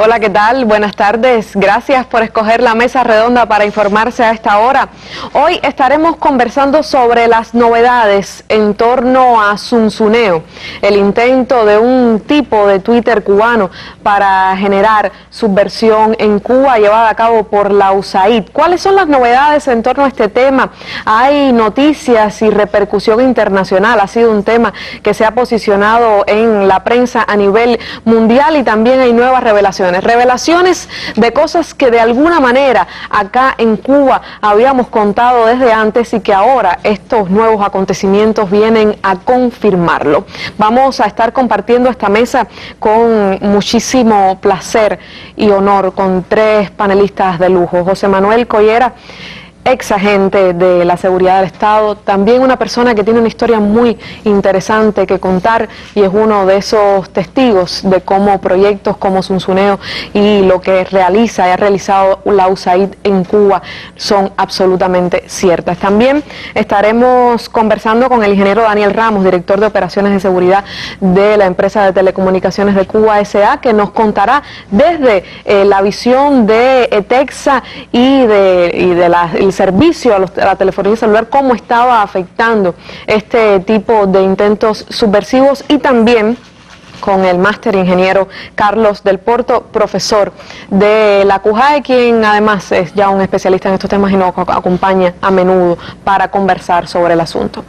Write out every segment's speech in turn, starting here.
Hola, ¿qué tal? Buenas tardes. Gracias por escoger la mesa redonda para informarse a esta hora. Hoy estaremos conversando sobre las novedades en torno a Zunzuneo, el intento de un tipo de Twitter cubano para generar subversión en Cuba llevada a cabo por la USAID. ¿Cuáles son las novedades en torno a este tema? Hay noticias y repercusión internacional. Ha sido un tema que se ha posicionado en la prensa a nivel mundial y también hay nuevas revelaciones de cosas que de alguna manera acá en Cuba habíamos contado desde antes y que ahora estos nuevos acontecimientos vienen a confirmarlo. Vamos a estar compartiendo esta mesa con muchísimo placer y honor con tres panelistas de lujo. José Manuel Collera, ex agente de la Seguridad del Estado, también una persona que tiene una historia muy interesante que contar y es uno de esos testigos de cómo proyectos como Zunzuneo y lo que realiza y ha realizado la USAID en Cuba son absolutamente ciertas. También estaremos conversando con el ingeniero Daniel Ramos, director de operaciones de seguridad de la empresa de telecomunicaciones de Cuba S.A., que nos contará desde la visión de ETEXA y el servicio a la telefonía celular, cómo estaba afectando este tipo de intentos subversivos, y también con el máster ingeniero Carlos del Porto, profesor de la CUJAE, quien además es ya un especialista en estos temas y nos acompaña a menudo para conversar sobre el asunto.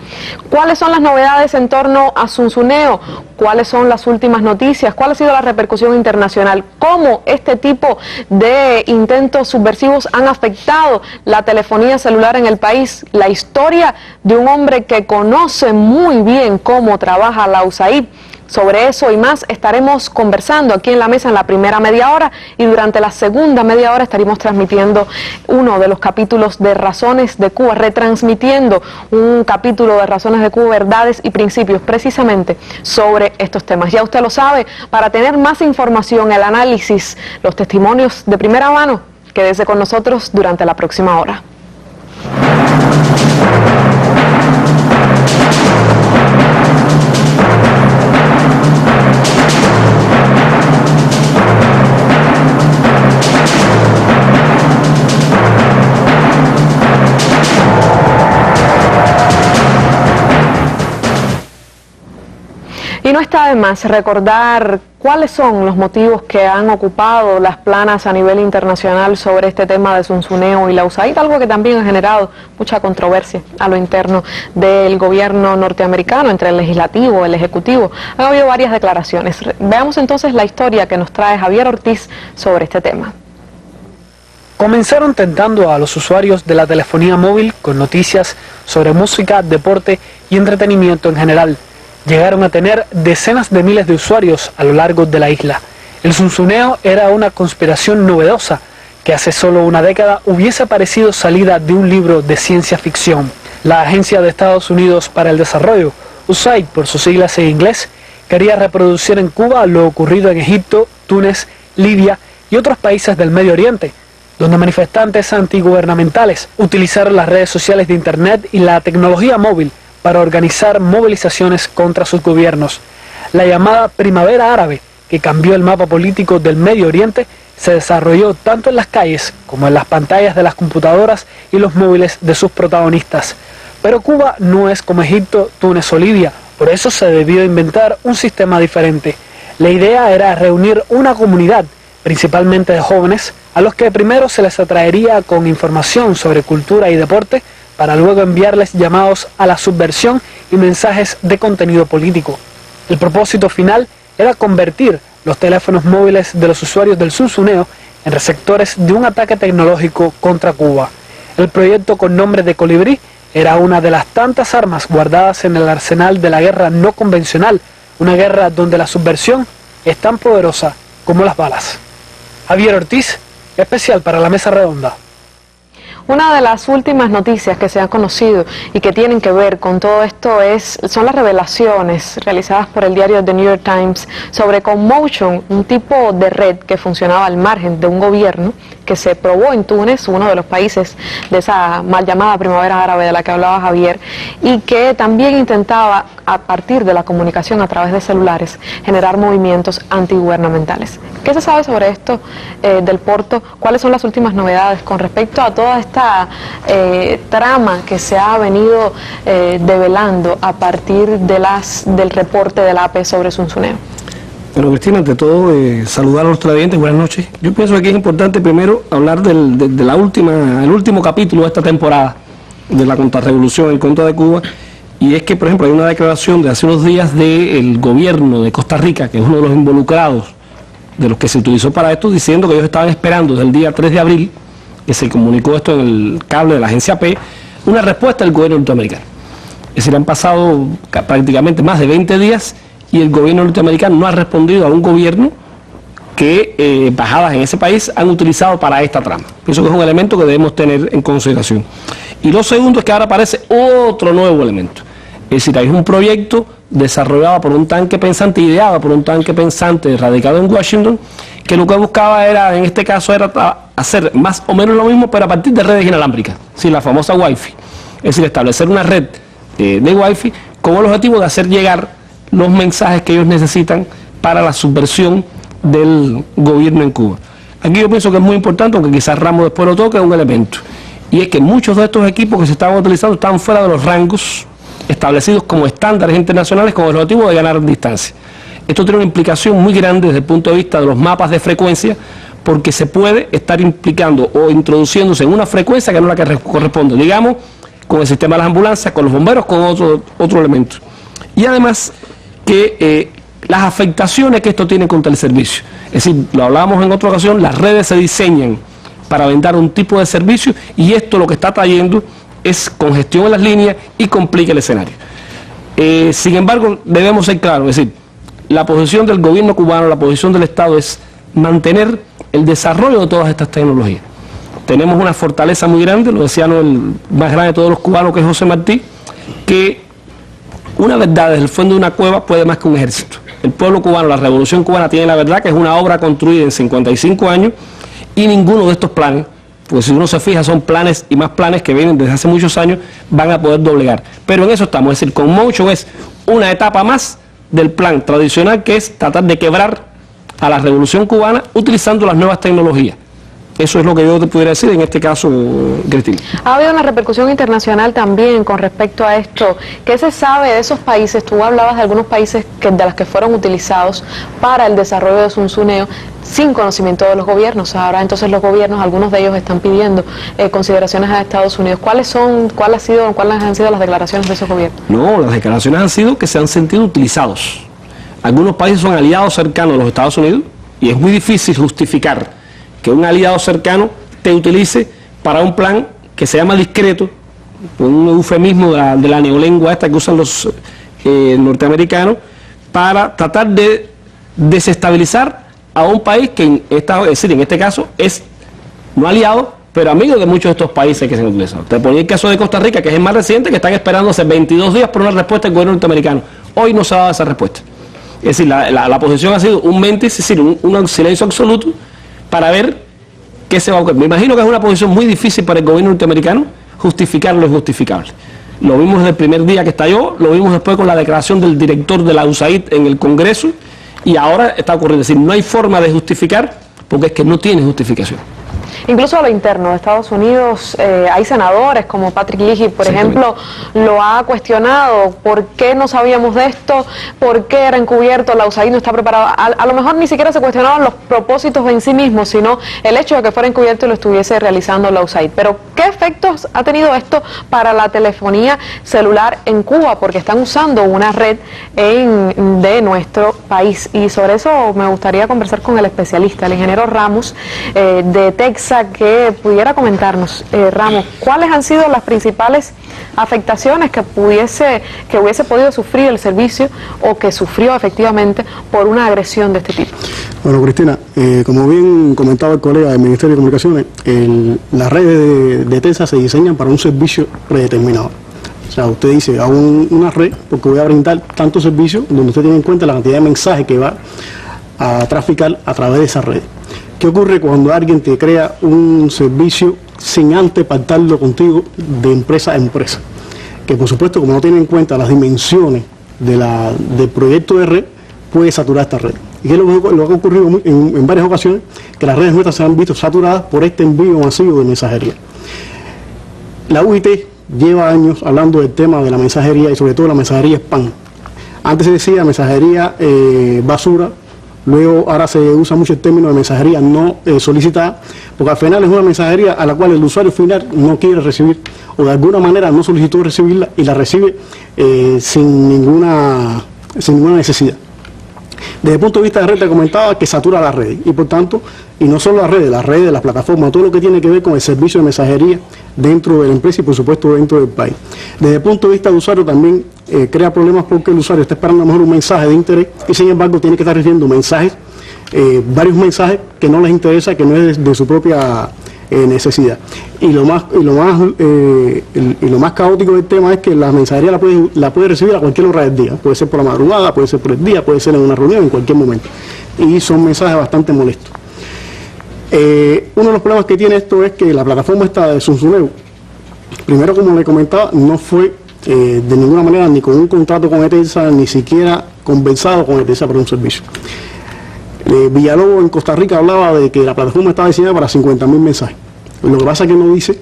¿Cuáles son las novedades en torno a Zunzuneo? ¿Cuáles son las últimas noticias? ¿Cuál ha sido la repercusión internacional? ¿Cómo este tipo de intentos subversivos han afectado la telefonía celular en el país? La historia de un hombre que conoce muy bien cómo trabaja la USAID. Sobre eso y más estaremos conversando aquí en la mesa en la primera media hora, y durante la segunda media hora estaremos transmitiendo uno de los capítulos de Razones de Cuba, retransmitiendo un capítulo de Razones de Cuba, Verdades y Principios, precisamente sobre estos temas. Ya usted lo sabe, para tener más información, el análisis, los testimonios de primera mano, quédese con nosotros durante la próxima hora. Y no está de más recordar cuáles son los motivos que han ocupado las planas a nivel internacional sobre este tema de Zunzuneo y la USAID, algo que también ha generado mucha controversia a lo interno del gobierno norteamericano, entre el legislativo y el ejecutivo. Han habido varias declaraciones. Veamos entonces la historia que nos trae Javier Ortiz sobre este tema. Comenzaron tentando a los usuarios de la telefonía móvil con noticias sobre música, deporte y entretenimiento en general. Llegaron a tener decenas de miles de usuarios a lo largo de la isla. El Zunzuneo era una conspiración novedosa que hace solo una década hubiese parecido salida de un libro de ciencia ficción. La Agencia de Estados Unidos para el Desarrollo, USAID por sus siglas en inglés, quería reproducir en Cuba lo ocurrido en Egipto, Túnez, Libia y otros países del Medio Oriente, donde manifestantes antigubernamentales utilizaron las redes sociales de Internet y la tecnología móvil para organizar movilizaciones contra sus gobiernos. La llamada Primavera Árabe, que cambió el mapa político del Medio Oriente, se desarrolló tanto en las calles como en las pantallas de las computadoras y los móviles de sus protagonistas. Pero Cuba no es como Egipto, Túnez o Libia, por eso se debió inventar un sistema diferente. La idea era reunir una comunidad, principalmente de jóvenes, a los que primero se les atraería con información sobre cultura y deporte, para luego enviarles llamados a la subversión y mensajes de contenido político. El propósito final era convertir los teléfonos móviles de los usuarios del Zunzuneo en receptores de un ataque tecnológico contra Cuba. El proyecto con nombre de Colibrí era una de las tantas armas guardadas en el arsenal de la guerra no convencional, una guerra donde la subversión es tan poderosa como las balas. Javier Ortiz, especial para la Mesa Redonda. Una de las últimas noticias que se han conocido y que tienen que ver con todo esto son las revelaciones realizadas por el diario The New York Times sobre Commotion, un tipo de red que funcionaba al margen de un gobierno que se probó en Túnez, uno de los países de esa mal llamada primavera árabe de la que hablaba Javier, y que también intentaba, a partir de la comunicación a través de celulares, generar movimientos antigubernamentales. ¿Qué se sabe sobre esto del Porto? ¿Cuáles son las últimas novedades con respecto a toda esta trama que se ha venido develando a partir de del reporte del AP sobre Zunzuneo? Bueno, Cristina, ante todo, saludar a los televidentes, buenas noches. Yo pienso que aquí es importante primero hablar del último capítulo de esta temporada de la contrarrevolución en contra de Cuba, y es que, por ejemplo, hay una declaración de hace unos días del gobierno de Costa Rica, que es uno de los involucrados, de los que se utilizó para esto, diciendo que ellos estaban esperando desde el día 3 de abril, que se comunicó esto en el cable de la agencia AP, una respuesta del gobierno norteamericano. Es decir, han pasado prácticamente más de 20 días y el gobierno norteamericano no ha respondido a un gobierno que embajadas en ese país han utilizado para esta trama. Pienso que es un elemento que debemos tener en consideración. Y lo segundo es que ahora aparece otro nuevo elemento. Es decir, hay un proyecto desarrollado por un tanque pensante, ideado por un tanque pensante radicado en Washington, que lo que buscaba era, en este caso, era hacer más o menos lo mismo, pero a partir de redes inalámbricas, sí, la famosa Wi-Fi. Es decir, establecer una red de Wi-Fi con el objetivo de hacer llegar los mensajes que ellos necesitan para la subversión del gobierno en Cuba. Aquí yo pienso que es muy importante, aunque quizás Ramos después lo toque, un elemento. Y es que muchos de estos equipos que se estaban utilizando estaban fuera de los rangos establecidos como estándares internacionales con el objetivo de ganar distancia. Esto tiene una implicación muy grande desde el punto de vista de los mapas de frecuencia, porque se puede estar implicando o introduciéndose en una frecuencia que no es la que corresponde, digamos, con el sistema de las ambulancias, con los bomberos, con otro elemento. Y además que las afectaciones que esto tiene contra el servicio. Es decir, lo hablábamos en otra ocasión, las redes se diseñan para vender un tipo de servicio y esto lo que está trayendo es congestión en las líneas y complica el escenario. Sin embargo, debemos ser claros, es decir, la posición del gobierno cubano, la posición del Estado es mantener el desarrollo de todas estas tecnologías. Tenemos una fortaleza muy grande, lo decía el más grande de todos los cubanos, que es José Martí, que una verdad desde el fondo de una cueva puede más que un ejército. El pueblo cubano, la revolución cubana tiene la verdad, que es una obra construida en 55 años y ninguno de estos planes, pues si uno se fija son planes y más planes que vienen desde hace muchos años, van a poder doblegar. Pero en eso estamos, es decir, Conmotion es una etapa más del plan tradicional, que es tratar de quebrar a la revolución cubana utilizando las nuevas tecnologías. Eso es lo que yo te pudiera decir en este caso, Cristina. Ha habido una repercusión internacional también con respecto a esto. ¿Qué se sabe de esos países? Tú hablabas de algunos países de los que fueron utilizados para el desarrollo de Zunzuneo sin conocimiento de los gobiernos. Ahora entonces los gobiernos, algunos de ellos están pidiendo consideraciones a Estados Unidos. ¿Cuáles han sido las declaraciones de esos gobiernos? No, las declaraciones han sido que se han sentido utilizados. Algunos países son aliados cercanos a los Estados Unidos y es muy difícil justificar que un aliado cercano te utilice para un plan que se llama discreto, un eufemismo de la neolengua esta que usan los norteamericanos, para tratar de desestabilizar a un país que, es decir, en este caso, es no aliado, pero amigo de muchos de estos países que se han utilizado. Te ponía el caso de Costa Rica, que es el más reciente, que están esperando hace 22 días por una respuesta del gobierno norteamericano. Hoy no se ha dado esa respuesta. Es decir, la posición ha sido un mentis, es decir, un silencio absoluto, para ver qué se va a ocurrir. Me imagino que es una posición muy difícil para el gobierno norteamericano justificar lo injustificable. Lo vimos desde el primer día que estalló, lo vimos después con la declaración del director de la USAID en el Congreso y ahora está ocurriendo. Es decir, no hay forma de justificar porque es que no tiene justificación. Incluso a lo interno de Estados Unidos hay senadores como Patrick Leahy, por ejemplo, lo ha cuestionado. ¿Por qué no sabíamos de esto? ¿Por qué era encubierto? La USAID no está preparada. A lo mejor ni siquiera se cuestionaban los propósitos en sí mismos, sino el hecho de que fuera encubierto y lo estuviese realizando la USAID. Pero ¿qué efectos ha tenido esto para la telefonía celular en Cuba? Porque están usando una red de nuestro país. Y sobre eso me gustaría conversar con el especialista, el ingeniero Ramos, de Texas, que pudiera comentarnos, Ramos, ¿cuáles han sido las principales afectaciones que hubiese podido sufrir el servicio o que sufrió efectivamente por una agresión de este tipo? Bueno, Cristina, como bien comentaba el colega del Ministerio de Comunicaciones, las redes de Texas se diseñan para un servicio predeterminado. O sea, usted dice, hago una red porque voy a brindar tantos servicios donde usted tiene en cuenta la cantidad de mensajes que va a traficar a través de esa red. ¿Qué ocurre cuando alguien te crea un servicio sin antes pactarlo contigo de empresa a empresa? Que por supuesto, como no tiene en cuenta las dimensiones del proyecto de red, puede saturar esta red. Y que es lo que ha ocurrido en varias ocasiones, que las redes nuestras se han visto saturadas por este envío masivo de mensajería. La UIT lleva años hablando del tema de la mensajería y sobre todo la mensajería spam. Antes se decía mensajería basura, luego ahora se usa mucho el término de mensajería no solicitada, porque al final es una mensajería a la cual el usuario final no quiere recibir o de alguna manera no solicitó recibirla y la recibe sin ninguna necesidad. Desde el punto de vista de red, te comentaba que satura las redes y por tanto, y no solo las redes, las plataformas, todo lo que tiene que ver con el servicio de mensajería dentro de la empresa y por supuesto dentro del país. Desde el punto de vista del usuario también crea problemas porque el usuario está esperando a lo mejor un mensaje de interés y sin embargo tiene que estar recibiendo mensajes, varios mensajes que no les interesa, que no es de su propia necesidad. Y lo más caótico del tema es que la mensajería la puede recibir a cualquier hora del día. Puede ser por la madrugada, puede ser por el día, puede ser en una reunión, en cualquier momento. Y son mensajes bastante molestos. Uno de los problemas que tiene esto es que la plataforma esta de Zunzuneo, primero, como le comentaba, no fue de ninguna manera ni con un contrato con ETELSA, ni siquiera conversado con ETELSA para un servicio. Villalobos en Costa Rica hablaba de que la plataforma estaba diseñada para 50.000 mensajes. Lo que pasa es que no dice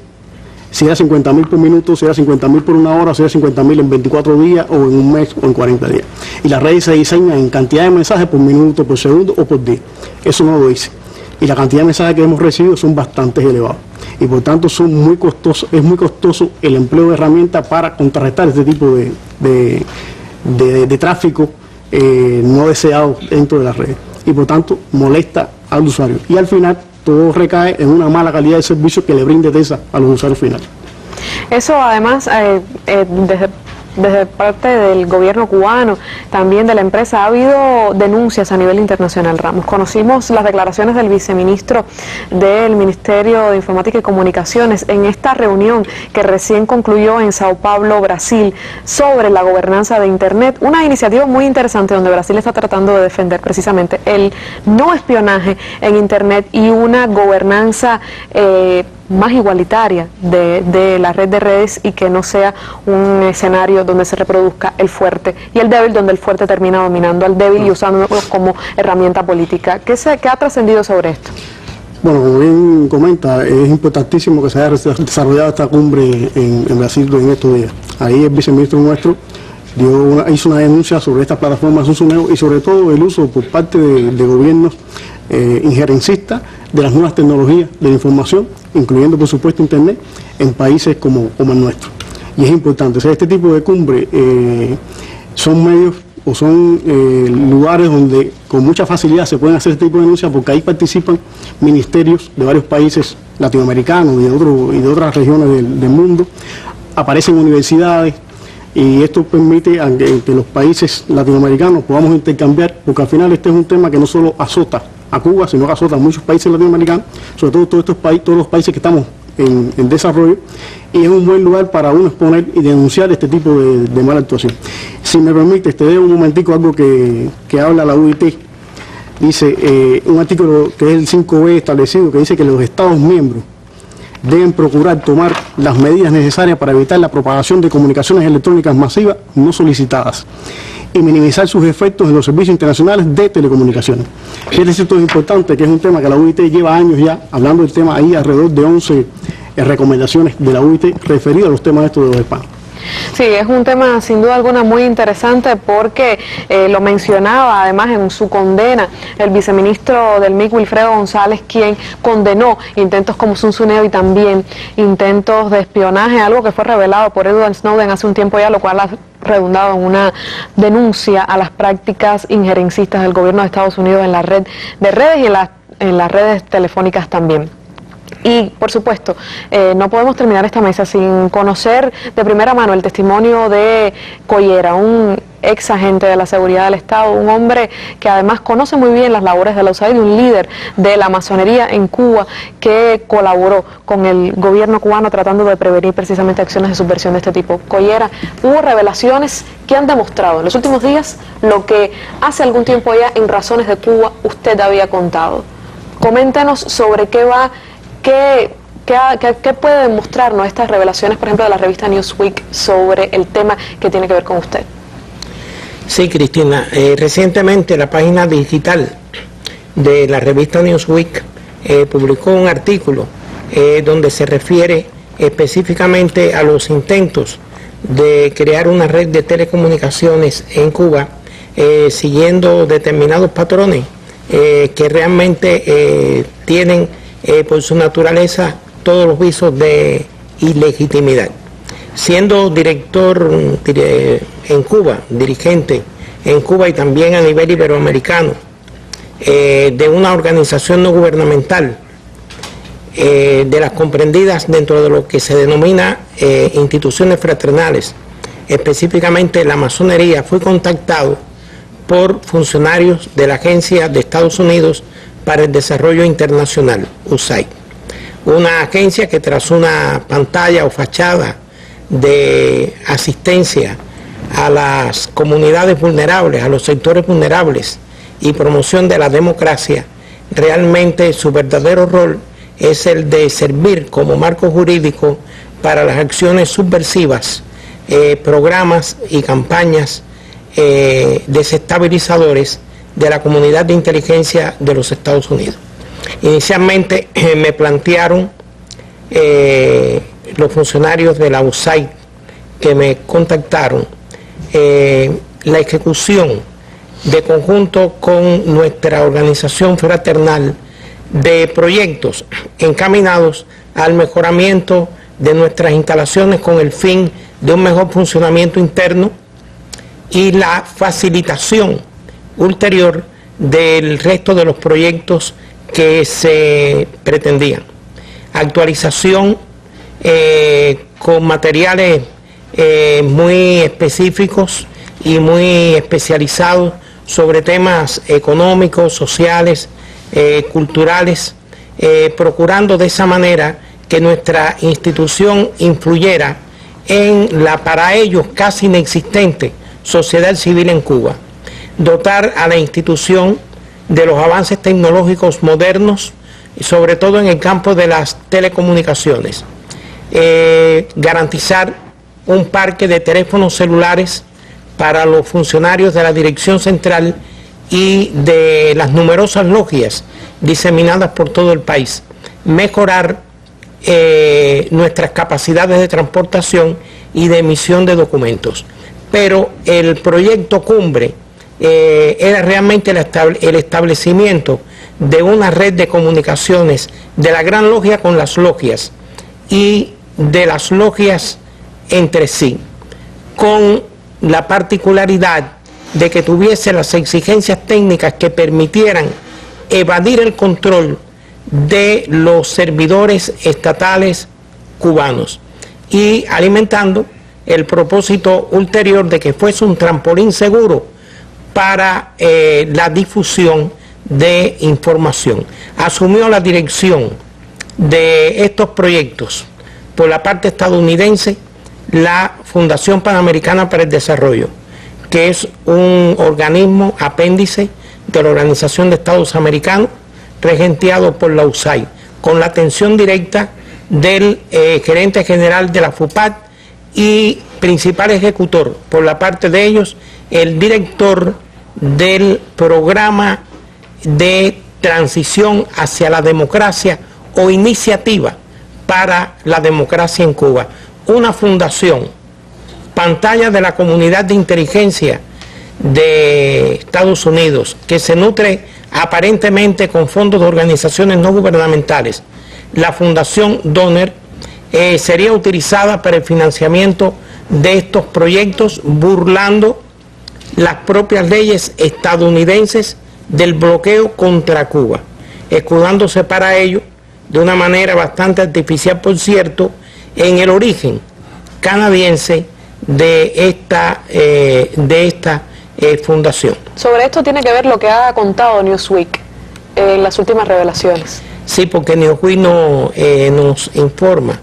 si era 50.000 por minuto, si era 50.000 por una hora, si era 50.000 en 24 días o en un mes o en 40 días. Y las redes se diseñan en cantidad de mensajes por minuto, por segundo o por día. Eso no lo dice. Y la cantidad de mensajes que hemos recibido son bastante elevados. Y por tanto son muy costosos, es muy costoso el empleo de herramientas para contrarrestar este tipo de tráfico no deseado dentro de las redes. Y por tanto molesta al usuario. Y al final todo recae en una mala calidad de servicio que le brinde ETELSA a los usuarios finales. Eso además, desde parte del gobierno cubano, también de la empresa, ha habido denuncias a nivel internacional, Ramos. Conocimos las declaraciones del viceministro del Ministerio de Informática y Comunicaciones en esta reunión que recién concluyó en Sao Paulo, Brasil, sobre la gobernanza de Internet, una iniciativa muy interesante donde Brasil está tratando de defender precisamente el no espionaje en Internet y una gobernanza más igualitaria de la red de redes y que no sea un escenario donde se reproduzca el fuerte y el débil, donde el fuerte termina dominando al débil y usándolo como herramienta política. ¿Qué ha trascendido sobre esto? Bueno, como bien comenta, es importantísimo que se haya desarrollado esta cumbre en Brasil en estos días. Ahí el viceministro nuestro hizo una denuncia sobre estas plataformas Zunzuneo y sobre todo el uso por parte de gobiernos injerencistas de las nuevas tecnologías de la información, incluyendo por supuesto Internet, en países como el nuestro. Y es importante, o sea, este tipo de cumbre son medios o son lugares donde con mucha facilidad se pueden hacer este tipo de denuncias porque ahí participan ministerios de varios países latinoamericanos y de otras regiones del mundo, aparecen universidades y esto permite que los países latinoamericanos podamos intercambiar, porque al final este es un tema que no solo azota a Cuba, sino que azota a muchos países latinoamericanos, sobre todo todos los países que estamos en desarrollo, y es un buen lugar para uno exponer y denunciar este tipo de mala actuación. Si me permite, te leo un momentico algo que habla la UIT. Dice un artículo que es el 5B establecido, que dice que los Estados miembros deben procurar tomar las medidas necesarias para evitar la propagación de comunicaciones electrónicas masivas no solicitadas y minimizar sus efectos en los servicios internacionales de telecomunicaciones. Es decir, esto es importante, que es un tema que la UIT lleva años ya hablando del tema, ahí alrededor de 11 recomendaciones de la UIT referidas a los temas estos de los spam. Sí, es un tema sin duda alguna muy interesante porque lo mencionaba además en su condena el viceministro del MIC, Wilfredo González, quien condenó intentos como Zunzuneo y también intentos de espionaje, algo que fue revelado por Edward Snowden hace un tiempo ya, lo cual ha redundado en una denuncia a las prácticas injerencistas del gobierno de Estados Unidos en la red de redes y en las redes telefónicas también. Y, por supuesto, no podemos terminar esta mesa sin conocer de primera mano el testimonio de Collera, un ex agente de la seguridad del Estado, un hombre que además conoce muy bien las labores de la USAID, un líder de la masonería en Cuba que colaboró con el gobierno cubano tratando de prevenir precisamente acciones de subversión de este tipo. Collera, hubo revelaciones que han demostrado en los últimos días lo que hace algún tiempo ya en Razones de Cuba usted había contado. Coméntenos sobre qué va, qué puede demostrarnos estas revelaciones, por ejemplo, de la revista Newsweek sobre el tema que tiene que ver con usted. Sí, Cristina, recientemente la página digital de la revista Newsweek publicó un artículo donde se refiere específicamente a los intentos de crear una red de telecomunicaciones en Cuba, siguiendo determinados patrones que realmente tienen por su naturaleza todos los visos de ilegitimidad. Siendo director en Cuba, dirigente en Cuba y también a nivel iberoamericano de una organización no gubernamental, de las comprendidas dentro de lo que se denomina instituciones fraternales, específicamente la masonería, fui contactado por funcionarios de la Agencia de Estados Unidos para el Desarrollo Internacional, USAID, una agencia que tras una pantalla o fachada de asistencia a las comunidades vulnerables, a los sectores vulnerables y promoción de la democracia, realmente su verdadero rol es el de servir como marco jurídico para las acciones subversivas, programas y campañas desestabilizadores de la comunidad de inteligencia de los Estados Unidos. Inicialmente me plantearon los funcionarios de la USAID que me contactaron la ejecución de conjunto con nuestra organización fraternal de proyectos encaminados al mejoramiento de nuestras instalaciones con el fin de un mejor funcionamiento interno y la facilitación ulterior del resto de los proyectos que se pretendían. Actualización con materiales muy específicos y muy especializados sobre temas económicos, sociales, culturales, procurando de esa manera que nuestra institución influyera en la para ellos casi inexistente sociedad civil en Cuba, dotar a la institución de los avances tecnológicos modernos, sobre todo en el campo de las telecomunicaciones, garantizar un parque de teléfonos celulares para los funcionarios de la Dirección Central y de las numerosas logias diseminadas por todo el país, mejorar nuestras capacidades de transportación y de emisión de documentos. Pero el proyecto cumbre era realmente el establecimiento de una red de comunicaciones de la Gran Logia con las logias y de las logias entre sí, con la particularidad de que tuviese las exigencias técnicas que permitieran evadir el control de los servidores estatales cubanos y alimentando el propósito ulterior de que fuese un trampolín seguro para la difusión de información. Asumió la dirección de estos proyectos por la parte estadounidense la Fundación Panamericana para el Desarrollo, que es un organismo apéndice de la Organización de Estados Americanos, regenteado por la USAID, con la atención directa del gerente general de la FUPAD y principal ejecutor, por la parte de ellos, el director del programa de transición hacia la democracia o iniciativa para la democracia en Cuba. Una fundación, pantalla de la comunidad de inteligencia de Estados Unidos, que se nutre aparentemente con fondos de organizaciones no gubernamentales. La Fundación Donner sería utilizada para el financiamiento de estos proyectos, burlando las propias leyes estadounidenses del bloqueo contra Cuba, escudándose para ello de una manera bastante artificial, por cierto, en el origen canadiense de esta fundación. Sobre esto tiene que ver lo que ha contado Newsweek en las últimas revelaciones. Sí, porque Newsweek nos informa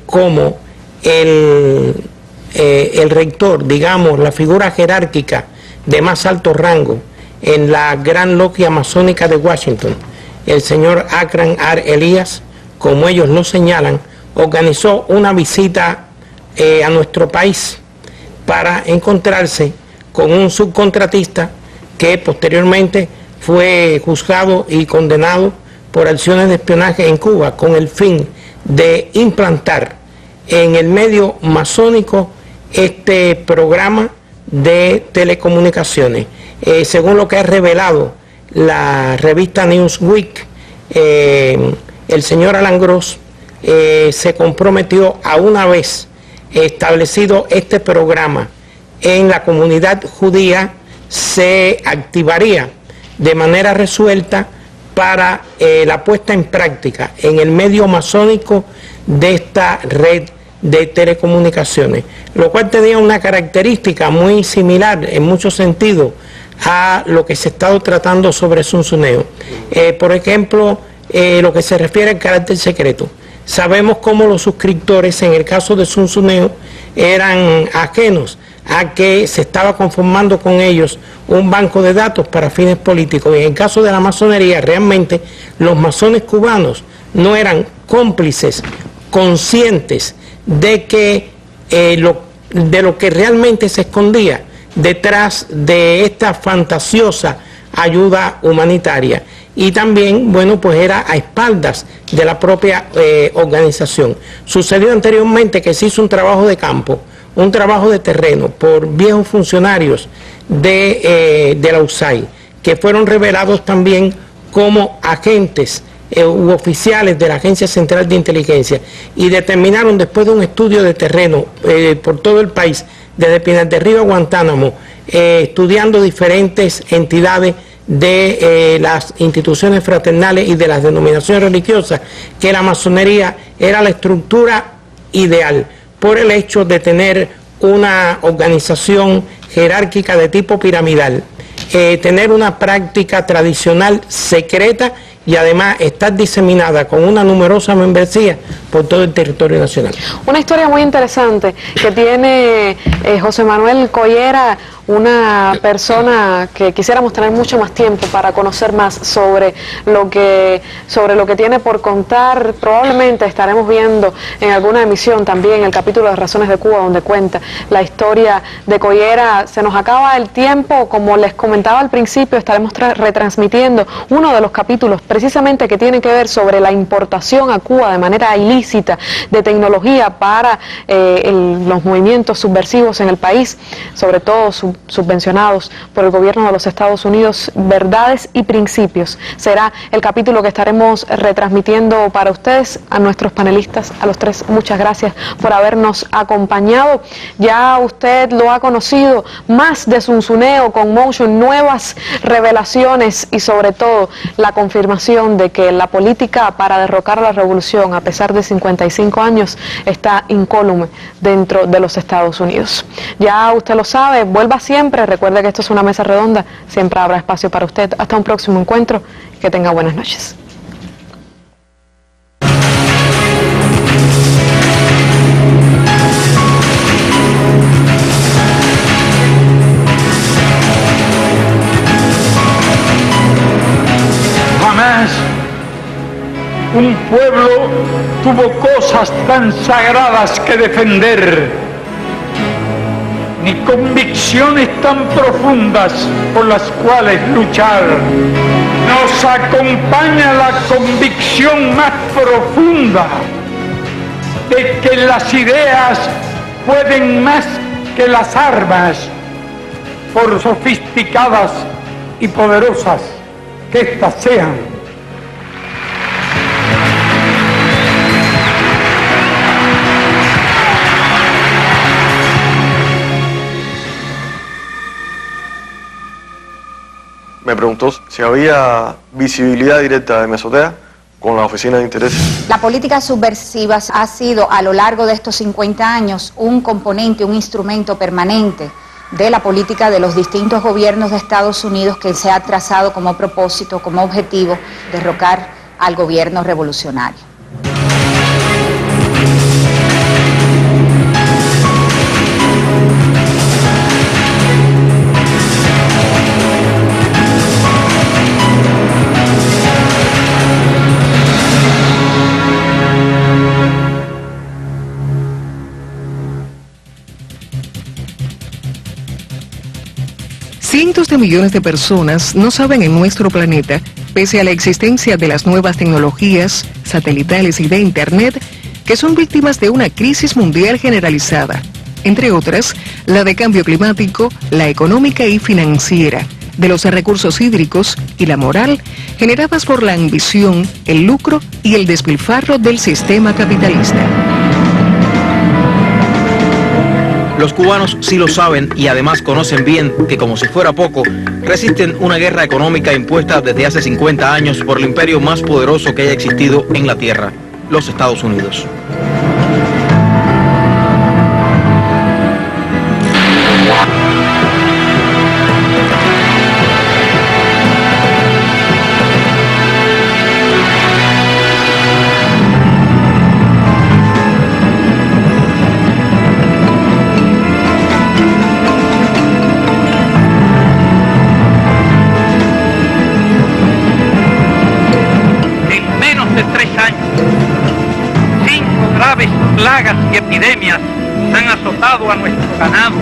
cómo el rector, digamos, la figura jerárquica de más alto rango en la Gran Logia Masónica de Washington, el señor Akram Elías, como ellos lo señalan, organizó una visita a nuestro país para encontrarse con un subcontratista que posteriormente fue juzgado y condenado por acciones de espionaje en Cuba con el fin de implantar en el medio masónico este programa de telecomunicaciones. Según lo que ha revelado la revista Newsweek, el señor Alan Gross se comprometió a, una vez establecido este programa en la comunidad judía, se activaría de manera resuelta para la puesta en práctica en el medio masónico de esta red de telecomunicaciones, lo cual tenía una característica muy similar en muchos sentidos a lo que se ha estado tratando sobre Zunzuneo. Por ejemplo, lo que se refiere al carácter secreto. Sabemos cómo los suscriptores, en el caso de Zunzuneo, eran ajenos a que se estaba conformando con ellos un banco de datos para fines políticos. Y en el caso de la masonería, realmente los masones cubanos no eran cómplices conscientes de que de lo que realmente se escondía detrás de esta fantasiosa ayuda humanitaria. Y también, bueno, pues era a espaldas de la propia organización. Sucedió anteriormente que se hizo un trabajo de campo, un trabajo de terreno por viejos funcionarios de la USAID, que fueron revelados también como agentes u oficiales de la Agencia Central de Inteligencia, y determinaron, después de un estudio de terreno por todo el país, desde Pinar del Río a Guantánamo, estudiando diferentes entidades de las instituciones fraternales y de las denominaciones religiosas, que la masonería era la estructura ideal por el hecho de tener una organización jerárquica de tipo piramidal, tener una práctica tradicional secreta y además estar diseminada con una numerosa membresía por todo el territorio nacional. Una historia muy interesante que tiene José Manuel Collera, una persona que quisiéramos tener mucho más tiempo para conocer más sobre lo que tiene por contar. Probablemente estaremos viendo en alguna emisión también el capítulo de Razones de Cuba, donde cuenta la historia de Collera. Se nos acaba el tiempo, como les comentaba al principio, estaremos retransmitiendo uno de los capítulos precisamente que tiene que ver sobre la importación a Cuba de manera ilícita de tecnología para los movimientos subversivos en el país, sobre todo subvencionados por el gobierno de los Estados Unidos. Verdades y principios será el capítulo que estaremos retransmitiendo para ustedes. A nuestros panelistas, a los tres, muchas gracias por habernos acompañado. Ya usted lo ha conocido, más de Zunzuneo con Motion, nuevas revelaciones y sobre todo la confirmación de que la política para derrocar la revolución, a pesar de 55 años, está incólume dentro de los Estados Unidos. Ya usted lo sabe, vuelva siempre, recuerde que esto es una mesa redonda, siempre habrá espacio para usted. Hasta un próximo encuentro, que tenga buenas noches. Jamás un pueblo tuvo cosas tan sagradas que defender, ni convicciones tan profundas por las cuales luchar. Nos acompaña la convicción más profunda de que las ideas pueden más que las armas, por sofisticadas y poderosas que éstas sean. Me preguntó si había visibilidad directa de Mesotea con la Oficina de Intereses. La política subversiva ha sido a lo largo de estos 50 años un componente, un instrumento permanente de la política de los distintos gobiernos de Estados Unidos, que se ha trazado como propósito, como objetivo, derrocar al gobierno revolucionario. Cientos de millones de personas no saben en nuestro planeta, pese a la existencia de las nuevas tecnologías, satelitales y de Internet, que son víctimas de una crisis mundial generalizada, entre otras, la de cambio climático, la económica y financiera, de los recursos hídricos y la moral, generadas por la ambición, el lucro y el despilfarro del sistema capitalista. Los cubanos sí lo saben y además conocen bien que, como si fuera poco, resisten una guerra económica impuesta desde hace 50 años por el imperio más poderoso que haya existido en la Tierra, los Estados Unidos. Plagas y epidemias han azotado a nuestro ganado,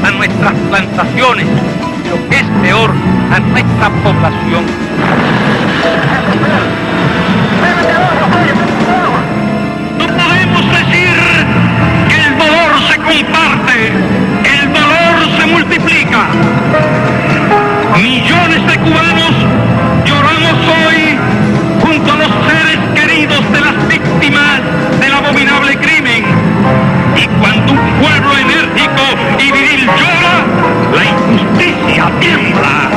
a nuestras plantaciones y, lo que es peor, a nuestra población. No podemos decir que el dolor se comparte, el dolor se multiplica. Millones de cubanos lloramos hoy junto a los seres queridos de las víctimas del abominable crimen. Y cuando un pueblo enérgico y viril llora, la injusticia tiembla.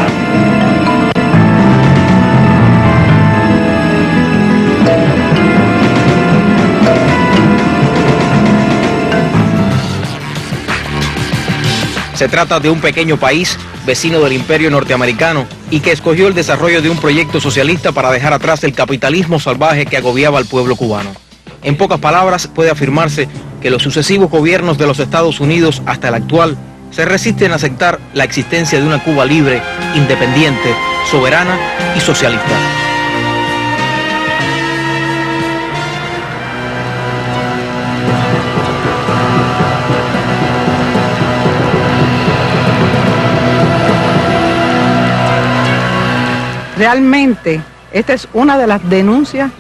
Se trata de un pequeño país, vecino del imperio norteamericano, y que escogió el desarrollo de un proyecto socialista para dejar atrás el capitalismo salvaje que agobiaba al pueblo cubano. En pocas palabras, puede afirmarse que los sucesivos gobiernos de los Estados Unidos hasta el actual se resisten a aceptar la existencia de una Cuba libre, independiente, soberana y socialista. Realmente, esta es una de las denuncias,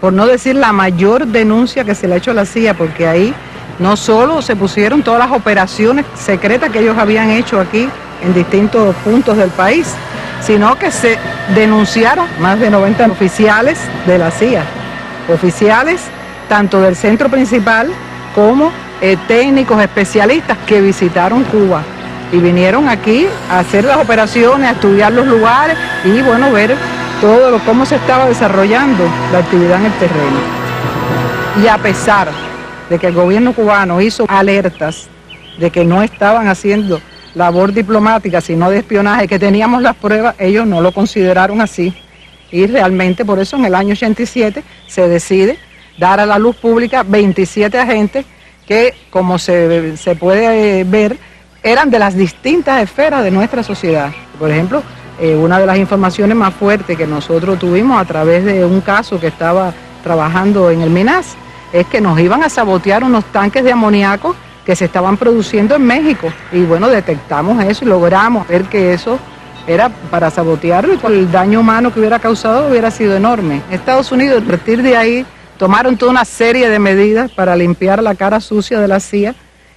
por no decir la mayor denuncia que se le ha hecho a la CIA, porque ahí no solo se pusieron todas las operaciones secretas que ellos habían hecho aquí en distintos puntos del país, sino que se denunciaron más de 90 oficiales de la CIA, oficiales tanto del centro principal como técnicos especialistas que visitaron Cuba. Y vinieron aquí a hacer las operaciones, a estudiar los lugares y, bueno, ver todo cómo se estaba desarrollando la actividad en el terreno. Y a pesar de que el gobierno cubano hizo alertas de que no estaban haciendo labor diplomática, sino de espionaje, que teníamos las pruebas, ellos no lo consideraron así. Y realmente por eso en el año 87 se decide dar a la luz pública 27 agentes que, como se puede ver, eran de las distintas esferas de nuestra sociedad. Por ejemplo, una de las informaciones más fuertes que nosotros tuvimos a través de un caso que estaba trabajando en el MINAS es que nos iban a sabotear unos tanques de amoníaco que se estaban produciendo en México. Y bueno, detectamos eso y logramos ver que eso era para sabotearlo y el daño humano que hubiera causado hubiera sido enorme. Estados Unidos, a partir de ahí, tomaron toda una serie de medidas para limpiar la cara sucia de la CIA.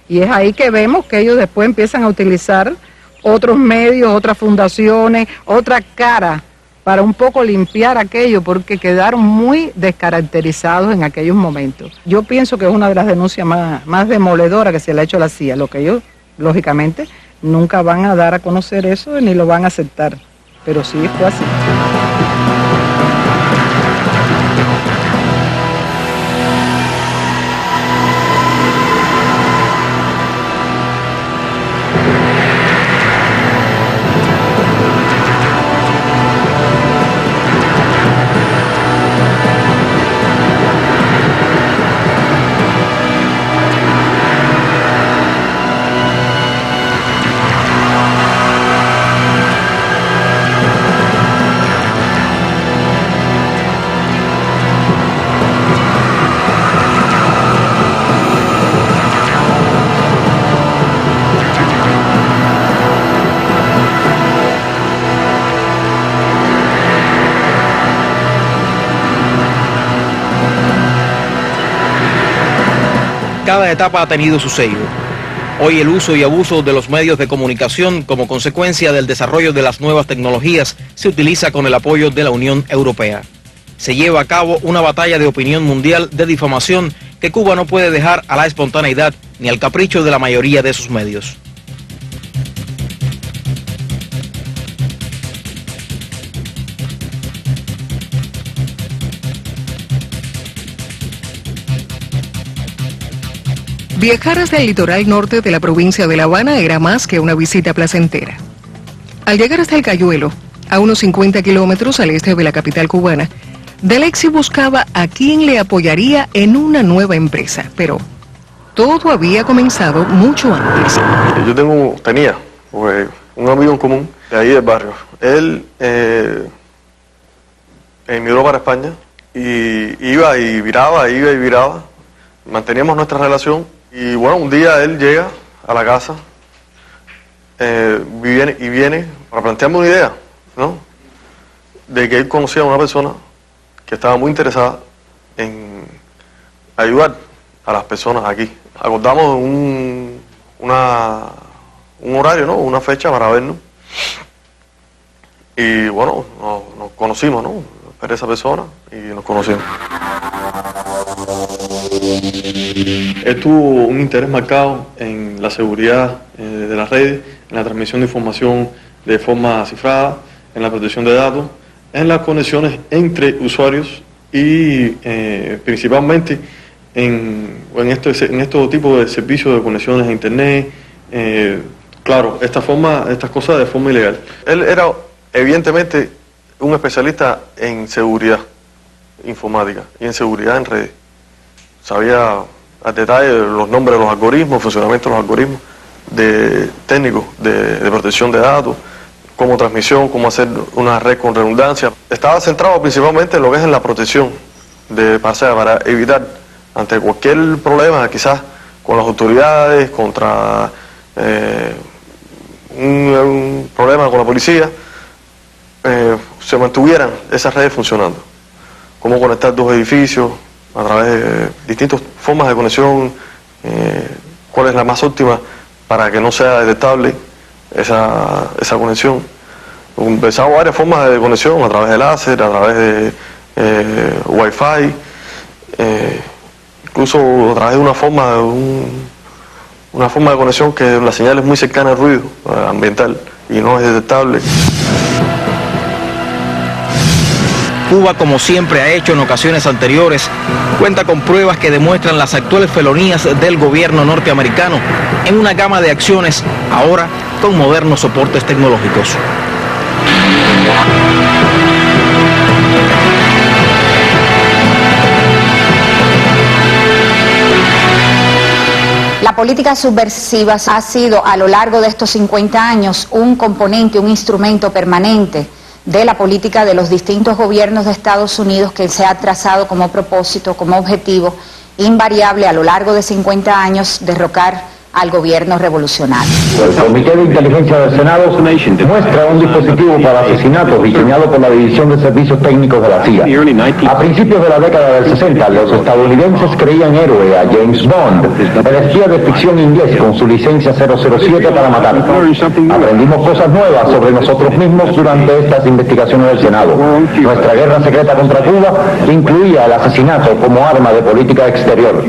Y es ahí que vemos que ellos después empiezan a utilizar otros medios, otras fundaciones, otra cara para un poco limpiar aquello, porque quedaron muy descaracterizados en aquellos momentos. Yo pienso que es una de las denuncias más demoledoras que se le ha hecho a la CIA, lo que ellos, lógicamente, nunca van a dar a conocer eso ni lo van a aceptar, pero sí fue así. Cada etapa ha tenido su sello. Hoy el uso y abuso de los medios de comunicación como consecuencia del desarrollo de las nuevas tecnologías se utiliza con el apoyo de la Unión Europea. Se lleva a cabo una batalla de opinión mundial de difamación que Cuba no puede dejar a la espontaneidad ni al capricho de la mayoría de sus medios. Viajar hasta el litoral norte de la provincia de La Habana era más que una visita placentera. Al llegar hasta el Cayuelo, a unos 50 kilómetros al este de la capital cubana, Delexi buscaba a quien le apoyaría en una nueva empresa, pero todo había comenzado mucho antes. Yo tenía un amigo en común de ahí del barrio. Él emigró para España y iba y viraba. Manteníamos nuestra relación y bueno, un día él llega a la casa viene para plantearme una idea, ¿no? De que él conocía a una persona que estaba muy interesada en ayudar a las personas aquí. Acordamos un horario, ¿no? Una fecha para vernos. Y bueno, nos conocimos, ¿no? Era esa persona y nos conocimos. Él tuvo un interés marcado en la seguridad de las redes, en la transmisión de información de forma cifrada, en la protección de datos, en las conexiones entre usuarios y principalmente en estos tipos de servicios de conexiones a internet, claro, estas cosas de forma ilegal. Él era evidentemente un especialista en seguridad informática y en seguridad en redes. Sabía al detalle los nombres de los algoritmos, el funcionamiento de los algoritmos técnicos de protección de datos, cómo transmisión, cómo hacer una red con redundancia. Estaba centrado principalmente en lo que es en la protección para evitar ante cualquier problema, quizás con las autoridades, contra un problema con la policía, se mantuvieran esas redes funcionando. Cómo conectar dos edificios a través de distintas formas de conexión, cuál es la más óptima para que no sea detectable esa conexión. Empezamos varias formas de conexión a través de láser, a través de Wi-Fi, incluso a través de una forma de conexión que la señal es muy cercana al ruido ambiental y no es detectable. Cuba, como siempre ha hecho en ocasiones anteriores, cuenta con pruebas que demuestran las actuales felonías del gobierno norteamericano en una gama de acciones, ahora con modernos soportes tecnológicos. La política subversiva ha sido a lo largo de estos 50 años un componente, un instrumento permanente de la política de los distintos gobiernos de Estados Unidos que se ha trazado como propósito, como objetivo invariable a lo largo de 50 años derrocar al gobierno revolucionario. El Comité de Inteligencia del Senado muestra un dispositivo para asesinatos diseñado por la División de Servicios Técnicos de la CIA. A principios de la década del 60, los estadounidenses creían héroe a James Bond, el espía de ficción inglés con su licencia 007 para matar. Aprendimos cosas nuevas sobre nosotros mismos durante estas investigaciones del Senado. Nuestra guerra secreta contra Cuba incluía el asesinato como arma de política exterior.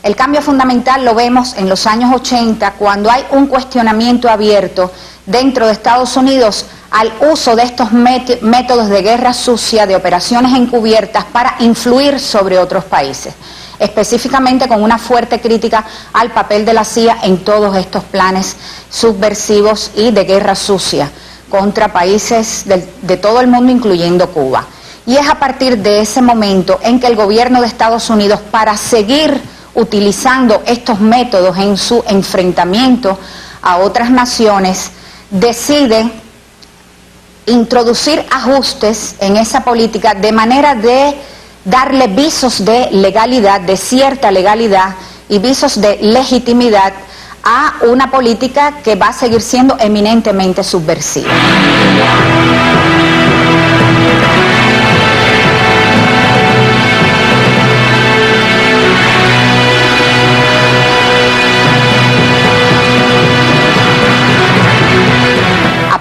El cambio fundamental lo vemos en los años 80, cuando hay un cuestionamiento abierto dentro de Estados Unidos al uso de estos métodos de guerra sucia, de operaciones encubiertas para influir sobre otros países, específicamente con una fuerte crítica al papel de la CIA en todos estos planes subversivos y de guerra sucia contra países de todo el mundo, incluyendo Cuba. Y es a partir de ese momento en que el gobierno de Estados Unidos, para seguir utilizando estos métodos en su enfrentamiento a otras naciones, decide introducir ajustes en esa política de manera de darle visos de legalidad, de cierta legalidad y visos de legitimidad a una política que va a seguir siendo eminentemente subversiva.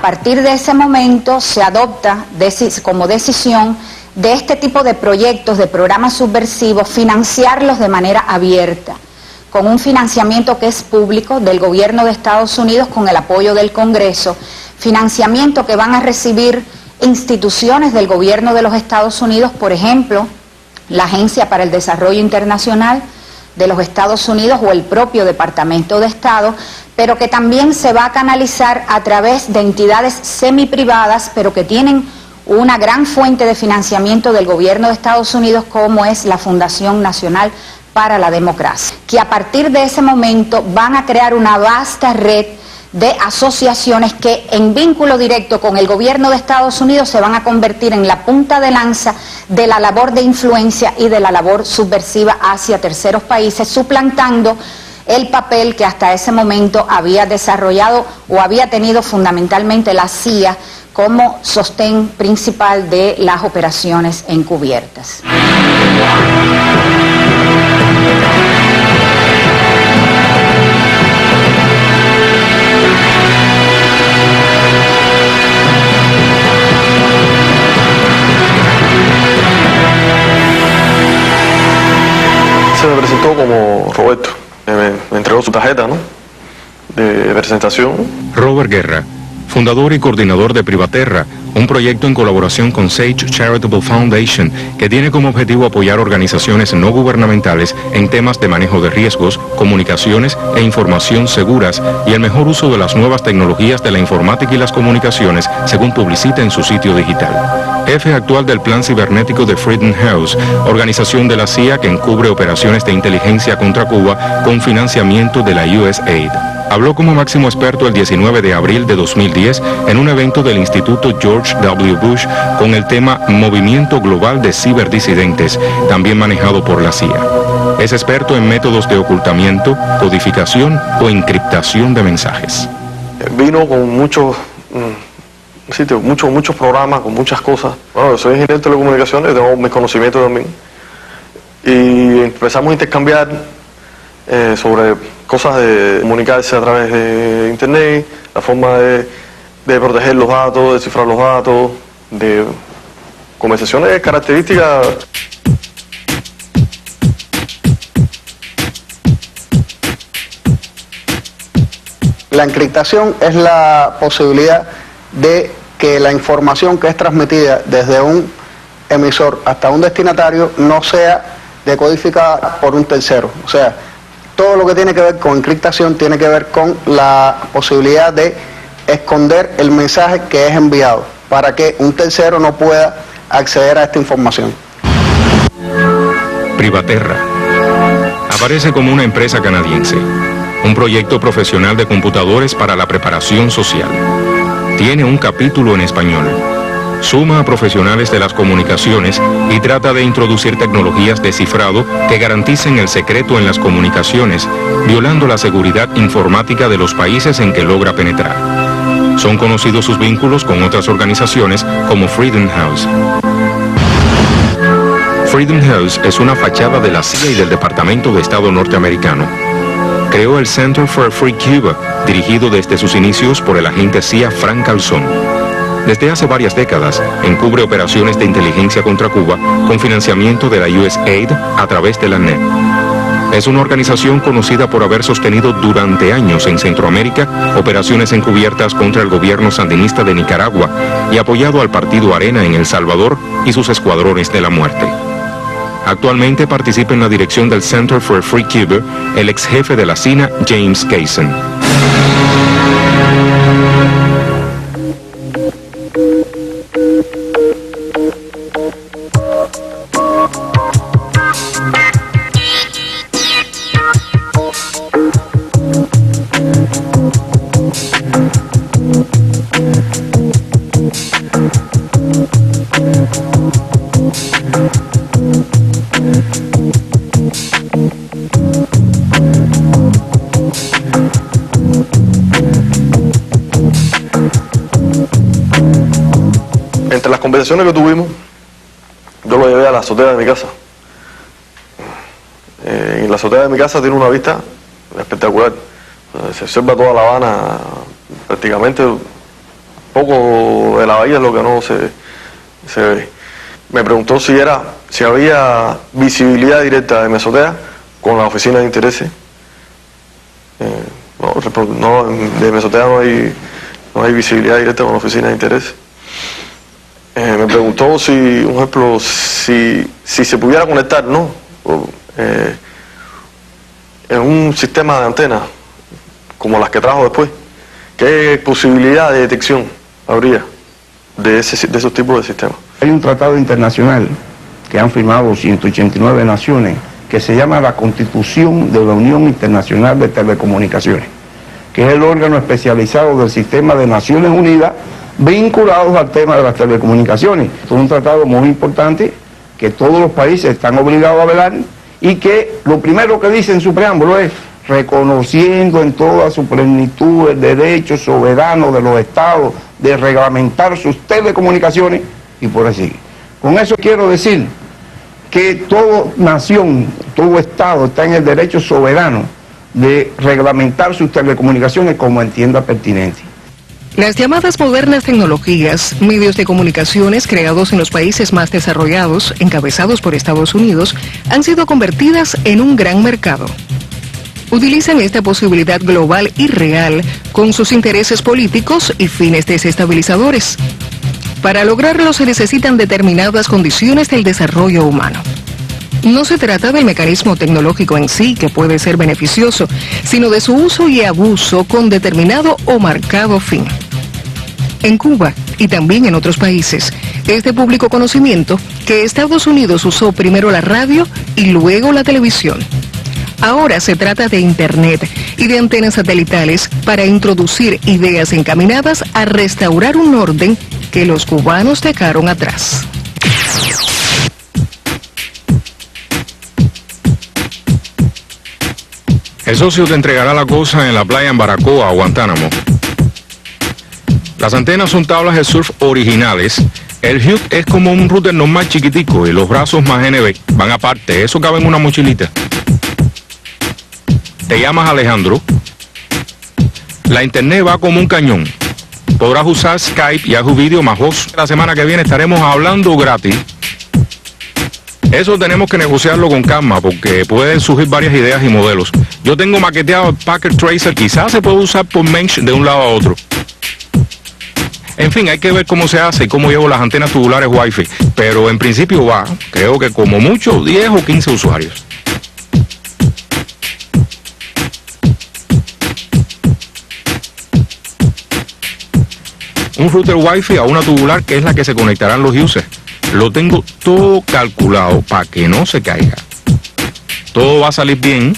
partir de ese momento se adopta como decisión de este tipo de proyectos, de programas subversivos, financiarlos de manera abierta, con un financiamiento que es público del gobierno de Estados Unidos con el apoyo del Congreso, financiamiento que van a recibir instituciones del gobierno de los Estados Unidos, por ejemplo, la Agencia para el Desarrollo Internacional de los Estados Unidos o el propio Departamento de Estado, pero que también se va a canalizar a través de entidades semiprivadas, pero que tienen una gran fuente de financiamiento del gobierno de Estados Unidos, como es la Fundación Nacional para la Democracia, que a partir de ese momento van a crear una vasta red de asociaciones que en vínculo directo con el gobierno de Estados Unidos se van a convertir en la punta de lanza de la labor de influencia y de la labor subversiva hacia terceros países, suplantando el papel que hasta ese momento había desarrollado o había tenido fundamentalmente la CIA como sostén principal de las operaciones encubiertas. Se me presentó como Roberto, me entregó su tarjeta, ¿no?, de presentación. Robert Guerra, fundador y coordinador de Privaterra, un proyecto en colaboración con Sage Charitable Foundation que tiene como objetivo apoyar organizaciones no gubernamentales en temas de manejo de riesgos, comunicaciones e información seguras y el mejor uso de las nuevas tecnologías de la informática y las comunicaciones, según publicita en su sitio digital. Jefe actual del Plan Cibernético de Freedom House, organización de la CIA que encubre operaciones de inteligencia contra Cuba con financiamiento de la USAID. Habló como máximo experto el 19 de abril de 2010 en un evento del Instituto George W. Bush con el tema Movimiento Global de Ciberdisidentes, también manejado por la CIA. Es experto en métodos de ocultamiento, codificación o encriptación de mensajes. Vino con muchos programas, con muchas cosas. Bueno, yo soy ingeniero de telecomunicaciones, tengo mis conocimientos también. Y empezamos a intercambiar sobre cosas de comunicarse a través de internet, la forma de proteger los datos, de cifrar los datos, de conversaciones características. La encriptación es la posibilidad de que la información que es transmitida desde un emisor hasta un destinatario no sea decodificada por un tercero. O sea, todo lo que tiene que ver con encriptación tiene que ver con la posibilidad de esconder el mensaje que es enviado para que un tercero no pueda acceder a esta información. Privaterra aparece como una empresa canadiense, un proyecto profesional de computadores para la preparación social. Tiene un capítulo en español. Suma a profesionales de las comunicaciones y trata de introducir tecnologías de cifrado que garanticen el secreto en las comunicaciones, violando la seguridad informática de los países en que logra penetrar. Son conocidos sus vínculos con otras organizaciones como Freedom House. Freedom House es una fachada de la CIA y del Departamento de Estado norteamericano. Creó el Center for a Free Cuba, dirigido desde sus inicios por el agente CIA Frank Calzón. Desde hace varias décadas, encubre operaciones de inteligencia contra Cuba con financiamiento de la USAID a través de la NET. Es una organización conocida por haber sostenido durante años en Centroamérica operaciones encubiertas contra el gobierno sandinista de Nicaragua y apoyado al partido Arena en El Salvador y sus escuadrones de la muerte. Actualmente participa en la dirección del Center for a Free Cuba el ex jefe de la CINA, James Kaysen. Entre las conversaciones que tuvimos, yo lo llevé a la azotea de mi casa. En la azotea de mi casa tiene una vista espectacular. Se observa toda La Habana prácticamente un poco de la bahía es lo que no se ve. Me preguntó si había visibilidad directa de Mesotea con la oficina de intereses. No, de Mesotea no hay visibilidad directa con la oficina de intereses. Me preguntó si, un ejemplo, si se pudiera conectar, ¿no? En un sistema de antenas, como las que trajo después, ¿qué posibilidad de detección habría de esos tipos de sistemas? Hay un tratado internacional que han firmado 189 naciones que se llama la Constitución de la Unión Internacional de Telecomunicaciones, que es el órgano especializado del sistema de Naciones Unidas vinculados al tema de las telecomunicaciones. Es un tratado muy importante que todos los países están obligados a velar y que lo primero que dice en su preámbulo es reconociendo en toda su plenitud el derecho soberano de los estados de reglamentar sus telecomunicaciones y por así. Con eso quiero decir que toda nación, todo estado está en el derecho soberano de reglamentar sus telecomunicaciones como entienda pertinente. Las llamadas modernas tecnologías, medios de comunicaciones creados en los países más desarrollados, encabezados por Estados Unidos, han sido convertidas en un gran mercado. Utilizan esta posibilidad global y real con sus intereses políticos y fines desestabilizadores. Para lograrlo se necesitan determinadas condiciones del desarrollo humano. No se trata del mecanismo tecnológico en sí, que puede ser beneficioso, sino de su uso y abuso con determinado o marcado fin. En Cuba y también en otros países, es de público conocimiento que Estados Unidos usó primero la radio y luego la televisión. Ahora se trata de Internet y de antenas satelitales para introducir ideas encaminadas a restaurar un orden que los cubanos dejaron atrás. El socio te entregará la cosa en la playa en Baracoa, Guantánamo. Las antenas son tablas de surf originales. El Hugh es como un router normal chiquitico y los brazos más NB van aparte. Eso cabe en una mochilita. Te llamas Alejandro. La internet va como un cañón. Podrás usar Skype, Yahoo Video más voz. La semana que viene estaremos hablando gratis. Eso tenemos que negociarlo con calma porque pueden surgir varias ideas y modelos. Yo tengo maqueteado el Packet Tracer, quizás se puede usar por Mensch de un lado a otro. En fin, hay que ver cómo se hace y cómo llevo las antenas tubulares Wi-Fi, pero en principio va, creo que como mucho 10 o 15 usuarios. Un router Wi-Fi a una tubular que es la que se conectarán los users. Lo tengo todo calculado para que no se caiga. Todo va a salir bien.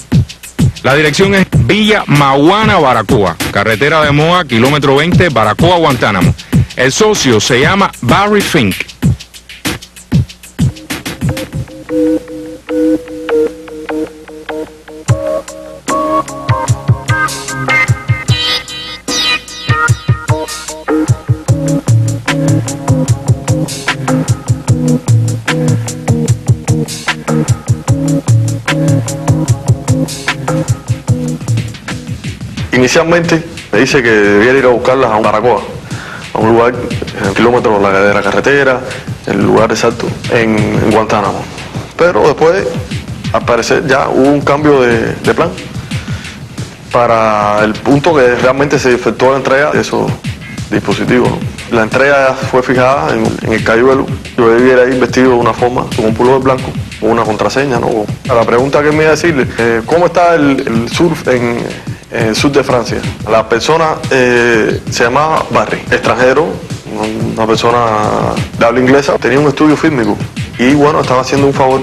La dirección es Villa Maguana, Baracoa, carretera de Moa, kilómetro 20, Baracoa, Guantánamo. El socio se llama Barry Fink. Inicialmente me dice que debiera ir a buscarlas a Baracoa, a un lugar, en kilómetros de la carretera, el lugar exacto, en Guantánamo. Pero después, al parecer, ya hubo un cambio de plan para el punto que realmente se efectuó la entrega de esos dispositivos, ¿no? La entrega fue fijada en el Cayuelo. Yo debiera ir vestido de una forma, con un pullover blanco, con una contraseña, ¿no? A la pregunta que me iba a decirle, ¿cómo está el surf en el sur de Francia? La persona se llamaba Barry, extranjero, una persona de habla inglesa, tenía un estudio fílmico y bueno, estaba haciendo un favor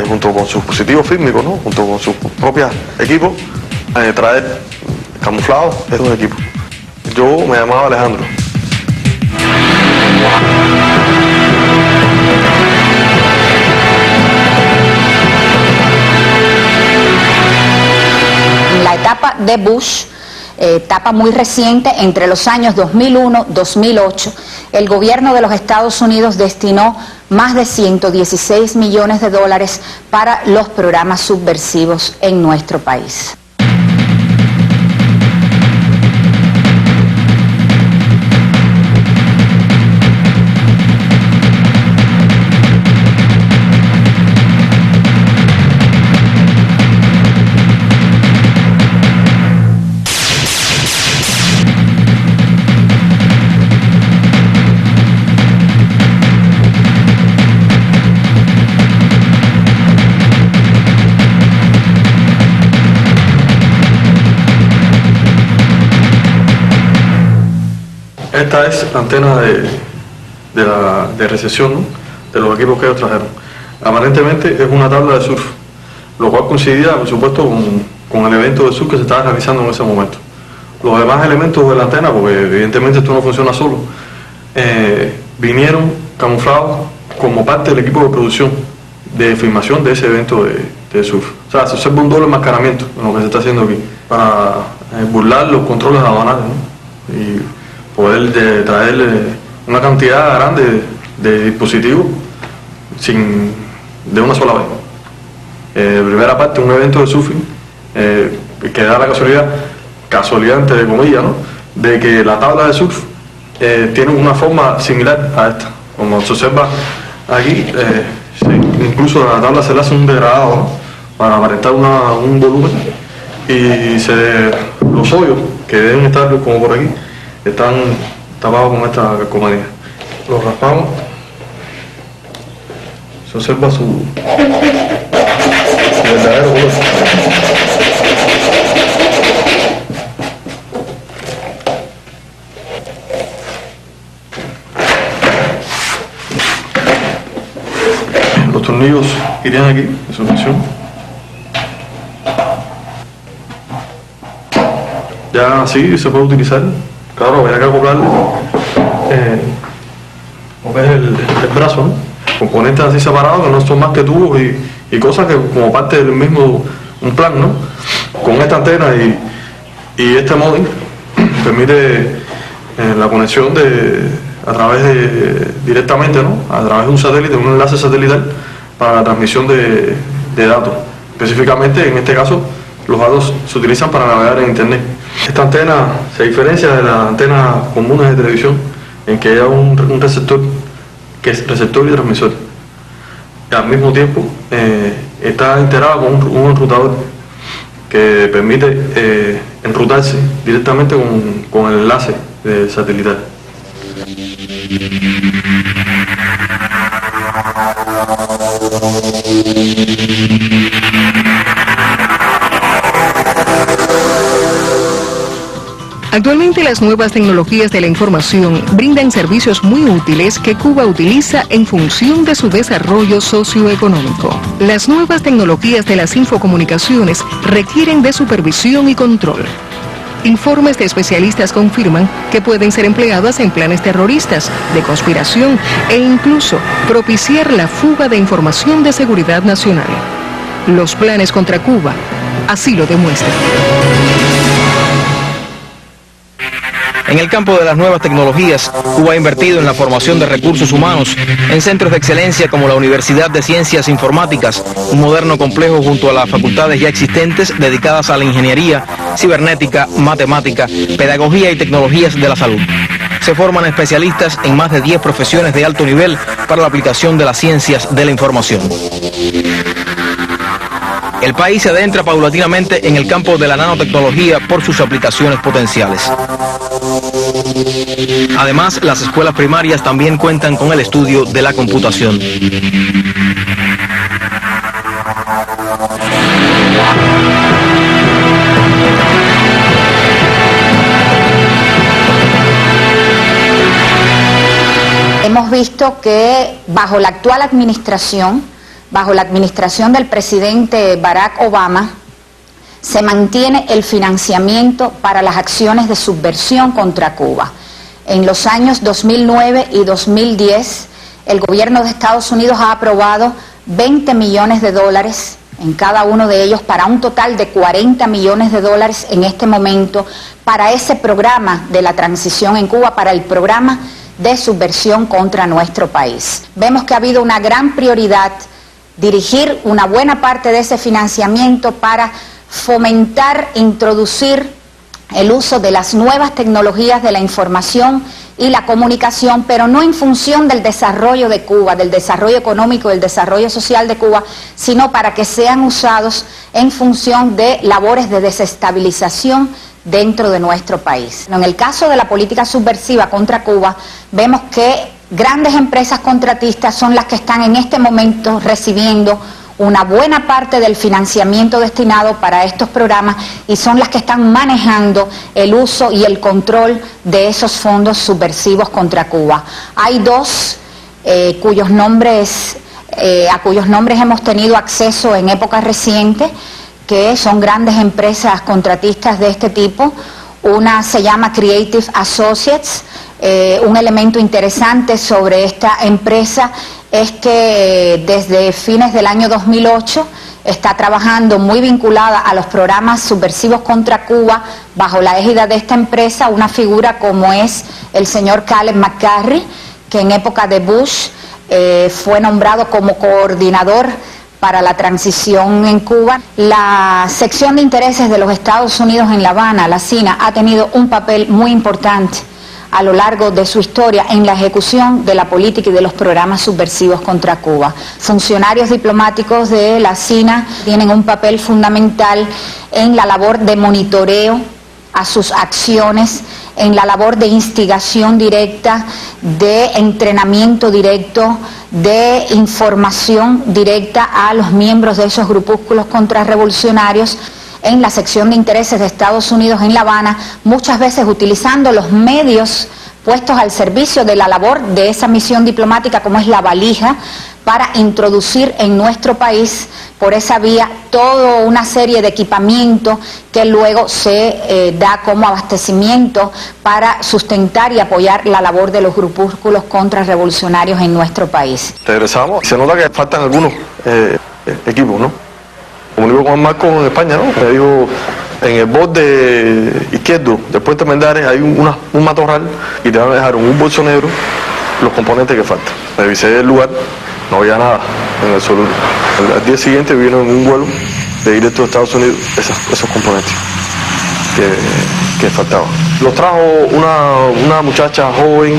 junto con sus dispositivos fílmicos, ¿no? Junto con sus propios equipos, traer camuflados de un equipo. Yo me llamaba Alejandro. La etapa de Bush, etapa muy reciente, entre los años 2001-2008, el gobierno de los Estados Unidos destinó más de 116 millones de dólares para los programas subversivos en nuestro país. esta es la antena de recepción, ¿no?, de los equipos que ellos trajeron. Aparentemente es una tabla de surf, lo cual coincidía, por supuesto, con el evento de surf que se estaba realizando en ese momento. Los demás elementos de la antena, porque evidentemente esto no funciona solo, vinieron camuflados como parte del equipo de producción de filmación de ese evento de surf. O sea, se observa un doble enmascaramiento en lo que se está haciendo aquí, para burlar los controles aduanales, ¿no?, y poder traerle una cantidad grande de dispositivos de una sola vez. Primera parte, un evento de surfing que da la casualidad entre comillas, ¿no?, de que la tabla de surf tiene una forma similar a esta. Como se observa aquí, incluso a la tabla se le hace un degradado, ¿no?, para aparentar un volumen, y los hoyos que deben estar como por aquí están tapados con esta calcomanía. Los raspamos, se observa su verdadero color. Los tornillos irían aquí, en su función. Ya así se puede utilizar. Claro, habría que acoplarle el brazo, ¿no?, componentes así separados que no son más que tubos y cosas que como parte del mismo un plan, ¿no?, con esta antena y este modem permite la conexión directamente, ¿no?, a través de un satélite, un enlace satelital para la transmisión de datos. Específicamente, en este caso, los datos se utilizan para navegar en internet. Esta antena se diferencia de las antenas comunes de televisión en que hay un receptor, que es receptor y transmisor. Y al mismo tiempo está integrada con un enrutador que permite enrutarse directamente con el enlace satelital. Actualmente las nuevas tecnologías de la información brindan servicios muy útiles que Cuba utiliza en función de su desarrollo socioeconómico. Las nuevas tecnologías de las infocomunicaciones requieren de supervisión y control. Informes de especialistas confirman que pueden ser empleadas en planes terroristas, de conspiración e incluso propiciar la fuga de información de seguridad nacional. Los planes contra Cuba así lo demuestran. En el campo de las nuevas tecnologías, Cuba ha invertido en la formación de recursos humanos en centros de excelencia como la Universidad de Ciencias Informáticas, un moderno complejo junto a las facultades ya existentes dedicadas a la ingeniería, cibernética, matemática, pedagogía y tecnologías de la salud. Se forman especialistas en más de 10 profesiones de alto nivel para la aplicación de las ciencias de la información. El país se adentra paulatinamente en el campo de la nanotecnología por sus aplicaciones potenciales. Además, las escuelas primarias también cuentan con el estudio de la computación. Hemos visto que bajo la actual administración, bajo la administración del presidente Barack Obama, se mantiene el financiamiento para las acciones de subversión contra Cuba. En los años 2009 y 2010, el gobierno de Estados Unidos ha aprobado 20 millones de dólares en cada uno de ellos, para un total de 40 millones de dólares en este momento, para ese programa de la transición en Cuba, para el programa de subversión contra nuestro país. Vemos que ha habido una gran prioridad dirigir una buena parte de ese financiamiento para fomentar, introducir el uso de las nuevas tecnologías de la información y la comunicación, pero no en función del desarrollo de Cuba, del desarrollo económico, del desarrollo social de Cuba, sino para que sean usados en función de labores de desestabilización dentro de nuestro país. En el caso de la política subversiva contra Cuba, vemos que grandes empresas contratistas son las que están en este momento recibiendo una buena parte del financiamiento destinado para estos programas y son las que están manejando el uso y el control de esos fondos subversivos contra Cuba. Hay dos a cuyos nombres hemos tenido acceso en épocas recientes, que son grandes empresas contratistas de este tipo. Una se llama Creative Associates. Un elemento interesante sobre esta empresa es que desde fines del año 2008 está trabajando muy vinculada a los programas subversivos contra Cuba bajo la égida de esta empresa una figura como es el señor Caleb McCarthy, que en época de Bush fue nombrado como coordinador para la transición en Cuba. La sección de intereses de los Estados Unidos en La Habana, la CINA, ha tenido un papel muy importante a lo largo de su historia en la ejecución de la política y de los programas subversivos contra Cuba. Funcionarios diplomáticos de la CINA tienen un papel fundamental en la labor de monitoreo a sus acciones, en la labor de instigación directa, de entrenamiento directo, de información directa a los miembros de esos grupúsculos contrarrevolucionarios en la sección de intereses de Estados Unidos en La Habana, muchas veces utilizando los medios puestos al servicio de la labor de esa misión diplomática, como es la valija, para introducir en nuestro país por esa vía toda una serie de equipamiento que luego se da como abastecimiento para sustentar y apoyar la labor de los grupúsculos contrarrevolucionarios en nuestro país. Regresamos, se nota que faltan algunos equipos, ¿no? Como digo con Marco en España, ¿no? Me dijo, en el borde izquierdo del puente Mendares hay un matorral y te van a dejar en un bolso negro los componentes que faltan. Revisé el lugar, no había nada en el solo. Al día siguiente vino en un vuelo de directo a Estados Unidos esos componentes que faltaban. Los trajo una muchacha joven,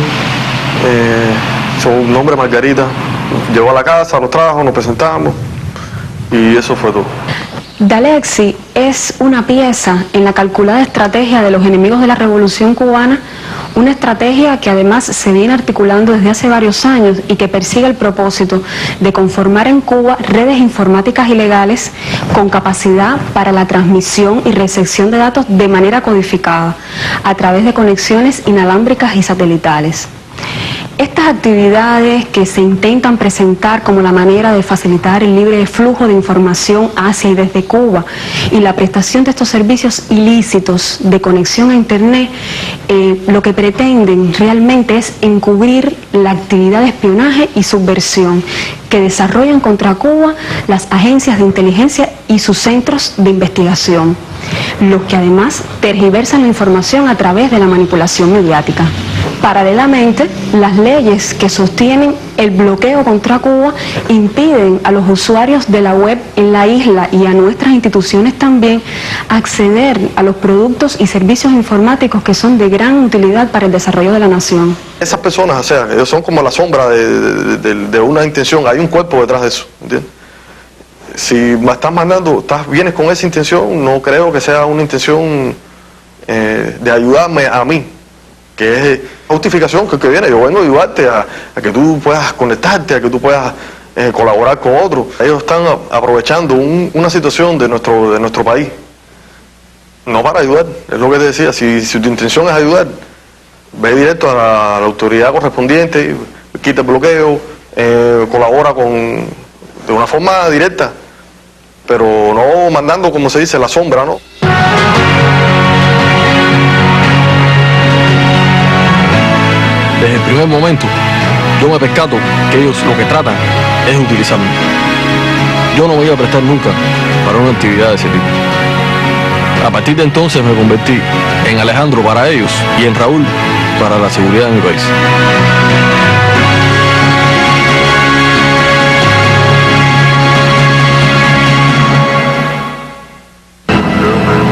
su nombre Margarita, llegó a la casa, los trajo, nos presentamos y eso fue todo. Dalexi es una pieza en la calculada estrategia de los enemigos de la Revolución Cubana, una estrategia que además se viene articulando desde hace varios años y que persigue el propósito de conformar en Cuba redes informáticas ilegales con capacidad para la transmisión y recepción de datos de manera codificada a través de conexiones inalámbricas y satelitales. Estas actividades que se intentan presentar como la manera de facilitar el libre flujo de información hacia y desde Cuba y la prestación de estos servicios ilícitos de conexión a Internet, lo que pretenden realmente es encubrir la actividad de espionaje y subversión que desarrollan contra Cuba las agencias de inteligencia y sus centros de investigación, los que además tergiversan la información a través de la manipulación mediática. Paralelamente, las leyes que sostienen el bloqueo contra Cuba impiden a los usuarios de la web en la isla y a nuestras instituciones también acceder a los productos y servicios informáticos que son de gran utilidad para el desarrollo de la nación. Esas personas, o sea, ellos son como la sombra de una intención, hay un cuerpo detrás de eso, ¿entiendes? Si me estás mandando, vienes con esa intención, no creo que sea una intención de ayudarme a mí, que es justificación que viene, yo vengo a ayudarte a que tú puedas conectarte, a que tú puedas colaborar con otros. Ellos están aprovechando una situación de nuestro país, no para ayudar, es lo que te decía, si tu intención es ayudar, ve directo a la autoridad correspondiente, quita el bloqueo, colabora de una forma directa, pero no mandando, como se dice, la sombra, ¿no? Desde el primer momento, yo me percato que ellos lo que tratan es utilizarme. Yo no me iba a prestar nunca para una actividad de ese tipo. A partir de entonces me convertí en Alejandro para ellos y en Raúl para la seguridad de mi país.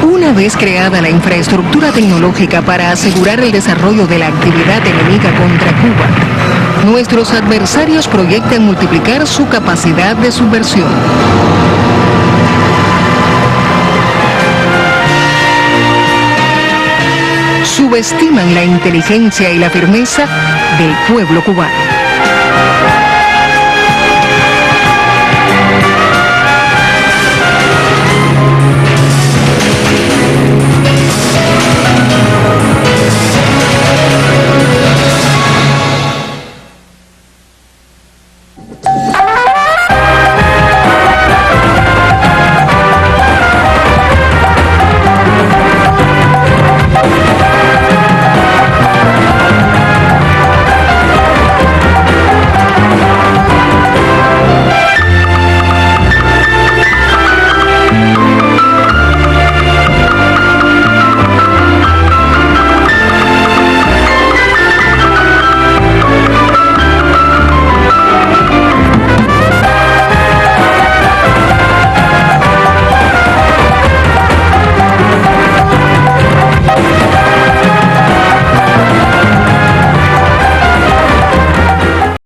Una vez creada la infraestructura tecnológica para asegurar el desarrollo de la actividad enemiga contra Cuba, nuestros adversarios proyectan multiplicar su capacidad de subversión. Subestiman la inteligencia y la firmeza del pueblo cubano.